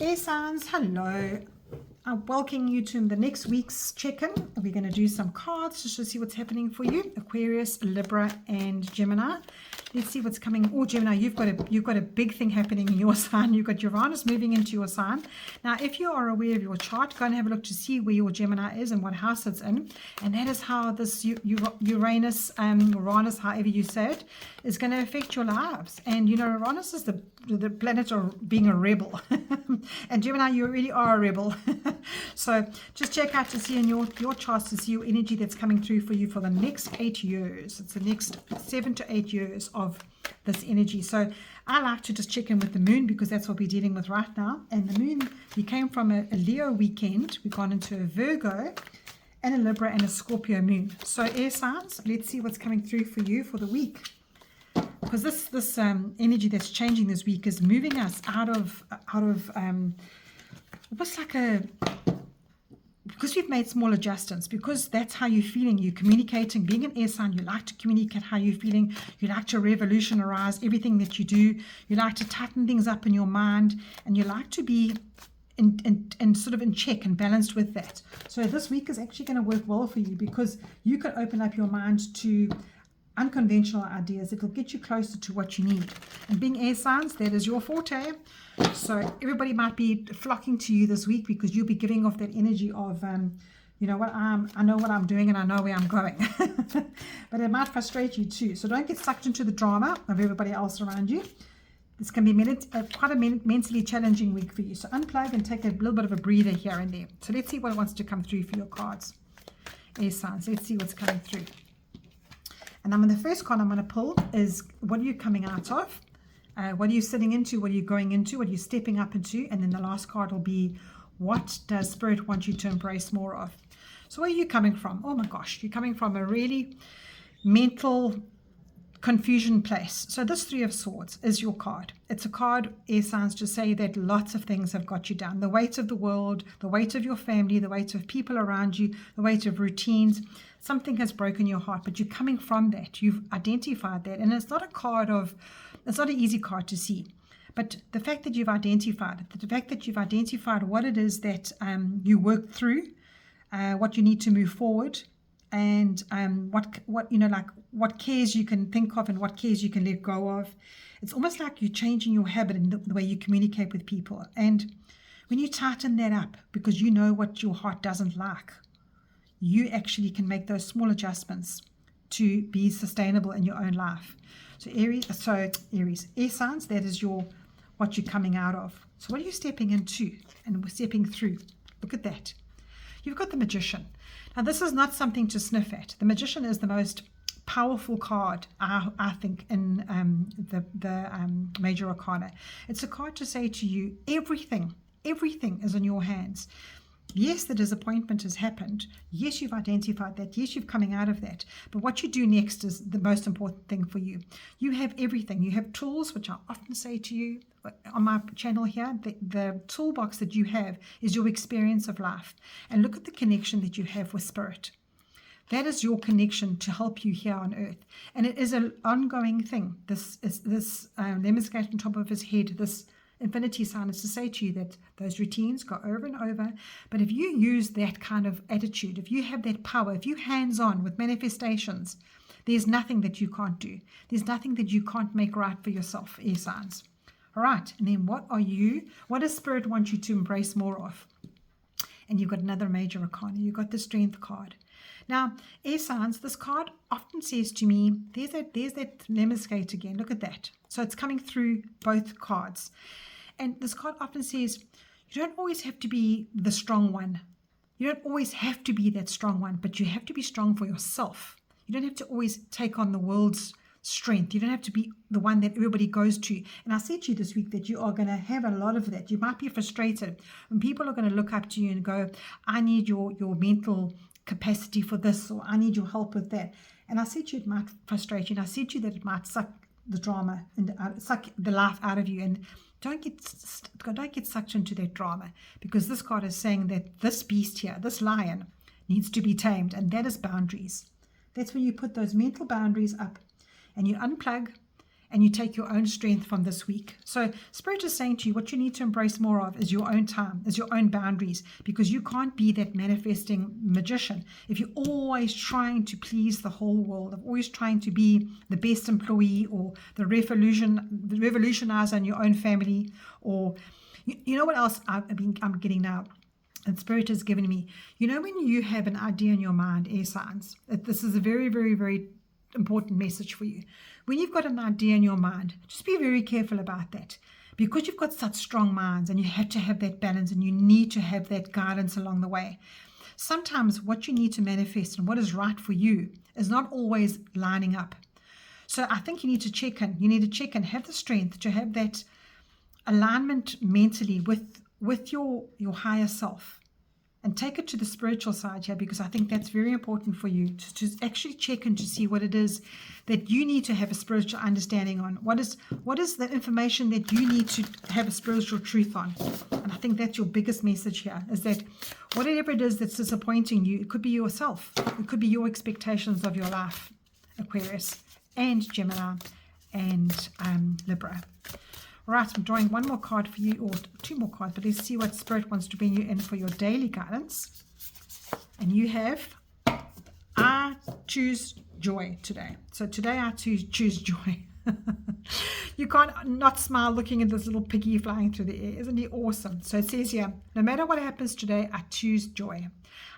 Air signs, hello. I'm welcoming you to the next week's check-in. We're going to do some cards just to see what's happening for you. Aquarius, Libra, and Gemini. Let's see what's coming. Oh, Gemini, you've got a big thing happening in your sign. You've got Uranus moving into your sign. Now, if you are aware of your chart, go and have a look to see where your Gemini is and what house it's in. And that is how this Uranus, however you say it, is going to affect your lives. And you know, Uranus is the planet of being a rebel. And Gemini, you really are a rebel. So just check out to see in your charts to see your energy that's coming through for you for the next 8 years. It's the next 7 to 8 years of this energy. So I like to just check in with the moon because that's what we're dealing with right now. And the moon, we came from a Leo weekend. We've gone into a Virgo and a Libra and a Scorpio moon. So air signs, let's see what's coming through for you for the week. Because this energy that's changing this week is moving us out of almost like because we've made small adjustments, because that's how you're feeling, you're communicating. Being an air sign, you like to communicate how you're feeling, you like to revolutionize everything that you do, you like to tighten things up in your mind, and you like to be in sort of in check and balanced with that. So this week is actually going to work well for you because you can open up your mind to unconventional ideas. It'll get you closer to what you need. And being air signs, that is your forte. So everybody might be flocking to you this week because you'll be giving off that energy of, you know what, I know what I'm doing and I know where I'm going. But it might frustrate you too. So don't get sucked into the drama of everybody else around you. This can be quite a mentally challenging week for you. So unplug and take a little bit of a breather here and there. So let's see what wants to come through for your cards. Air signs, let's see what's coming through. And the first card I'm going to pull is, what are you coming out of? What are you sitting into? What are you going into? What are you stepping up into? And then the last card will be, what does Spirit want you to embrace more of? So where are you coming from? Oh my gosh, you're coming from a really mental confusion place. So this Three of Swords is your card. It's a card, air signs, to say that lots of things have got you down. The weight of the world, the weight of your family, the weight of people around you, the weight of routines. Something has broken your heart, but you're coming from that. You've identified that. And it's not an easy card to see. But the fact that you've identified it, the fact that you've identified what it is that you worked through, what you need to move forward, and what cares you can think of and what cares you can let go of. It's almost like you're changing your habit in the way you communicate with people. And when you tighten that up, because you know what your heart doesn't like, you actually can make those small adjustments to be sustainable in your own life. So Aries, air signs, that is what you're coming out of. So what are you stepping into and stepping through? Look at that. You've got the Magician. Now this is not something to sniff at. The Magician is the most powerful card, I think, in the Major Arcana. It's a card to say to you, everything is in your hands. Yes, the disappointment has happened. Yes, you've identified that. Yes, you're coming out of that. But what you do next is the most important thing for you. You have everything. You have tools, which I often say to you on my channel here. The toolbox that you have is your experience of life. And look at the connection that you have with Spirit. That is your connection to help you here on earth. And it is an ongoing thing. This lemon skate on top of his head, this infinity sign, is to say to you that those routines go over and over. But if you use that kind of attitude, if you have that power, if you're hands-on with manifestations, there's nothing that you can't do. There's nothing that you can't make right for yourself, air signs. All right, and then what does Spirit want you to embrace more of? And you've got another Major Arcana. You've got the Strength card. Now, air signs, this card often says to me, there's that lemon skate again. Look at that. So it's coming through both cards. And this card often says, you don't always have to be the strong one. You don't always have to be that strong one, but you have to be strong for yourself. You don't have to always take on the world's strength. You don't have to be the one that everybody goes to. And I said to you this week that you are going to have a lot of that. You might be frustrated when people are going to look up to you and go, I need your mental capacity for this, or I need your help with that. And I said to you it might frustrate you, and I said to you that it might suck the drama and suck the life out of you. And don't get sucked into that drama, because this card is saying that this beast here, this lion, needs to be tamed, and that is boundaries. That's when you put those mental boundaries up and you unplug and you take your own strength from this week. So Spirit is saying to you, what you need to embrace more of is your own time, is your own boundaries, because you can't be that manifesting magician if you're always trying to please the whole world, always trying to be the best employee or the revolutionizer in your own family. Or you know what else I'm getting now? And Spirit has given me, when you have an idea in your mind, air signs, this is a very, very, very important message for you. When you've got an idea in your mind, just be very careful about that, because you've got such strong minds and you have to have that balance and you need to have that guidance along the way. Sometimes what you need to manifest and what is right for you is not always lining up. So I think you need to check in. You need to check in, have the strength to have that alignment mentally with your higher self, and take it to the spiritual side here, because I think that's very important for you to actually check in to see what it is that you need to have a spiritual understanding on. What is the information that you need to have a spiritual truth on? And I think that's your biggest message here, is that whatever it is that's disappointing you, it could be yourself. It could be your expectations of your life, Aquarius and Gemini and Libra. Right, I'm drawing one more card for you, or two more cards, but let's see what Spirit wants to bring you in for your daily guidance. And you have, I choose joy today. So today I choose joy. You can't not smile looking at this little piggy flying through the air. Isn't he awesome? So it says here, no matter what happens today, I choose joy.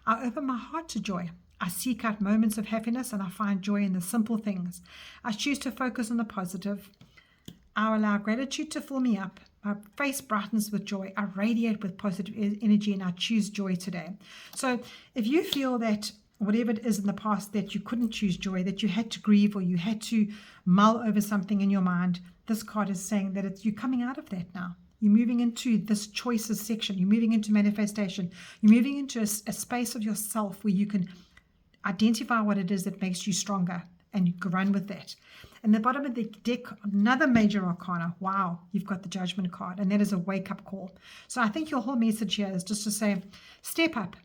I open my heart to joy. I seek out moments of happiness and I find joy in the simple things. I choose to focus on the positive. I allow gratitude to fill me up. My face brightens with joy. I radiate with positive energy, and I choose joy today. So if you feel that whatever it is in the past that you couldn't choose joy, that you had to grieve or you had to mull over something in your mind, this card is saying that you're coming out of that now. You're moving into this choices section. You're moving into manifestation. You're moving into a space of yourself where you can identify what it is that makes you stronger, and you can run with that. And the bottom of the deck, another major arcana. Wow, you've got the Judgment card, and that is a wake-up call. So I think your whole message here is just to say, step up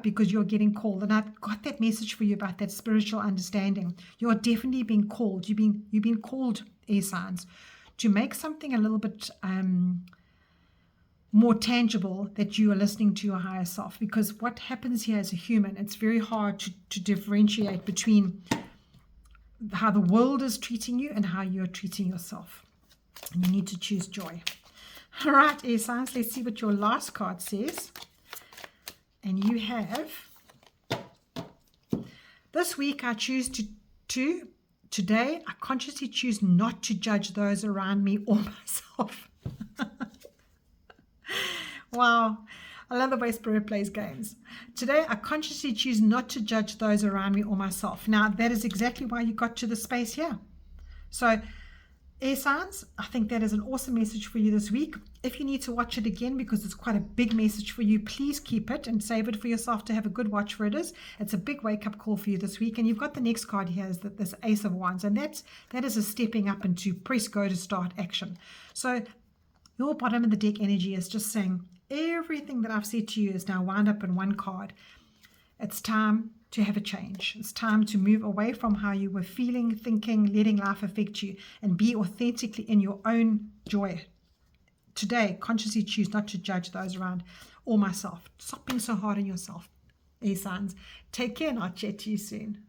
because you're getting called. And I've got that message for you about that spiritual understanding. You're definitely being called. You've been called, air signs, to make something a little bit more tangible, that you are listening to your higher self. Because what happens here as a human, it's very hard to differentiate between how the world is treating you and how you're treating yourself. And you need to choose joy. All right, air signs, let's see what your last card says. And you have, this week I choose today I consciously choose not to judge those around me or myself. Wow. I love the way Spirit plays games. Today, I consciously choose not to judge those around me or myself. Now, that is exactly why you got to the space here. So, air signs, I think that is an awesome message for you this week. If you need to watch it again, because it's quite a big message for you, please keep it and save it for yourself to have a good watch for it is. It's a big wake-up call for you this week. And you've got the next card here, is this Ace of Wands. And that is a stepping up into press go to start action. So, your bottom of the deck energy is just saying, everything that I've said to you is now wound up in one card. It's time to have a change. It's time to move away from how you were feeling, thinking, letting life affect you, and be authentically in your own joy. Today, consciously choose not to judge those around or myself. Stop being so hard on yourself. Air signs, take care and I'll chat to you soon.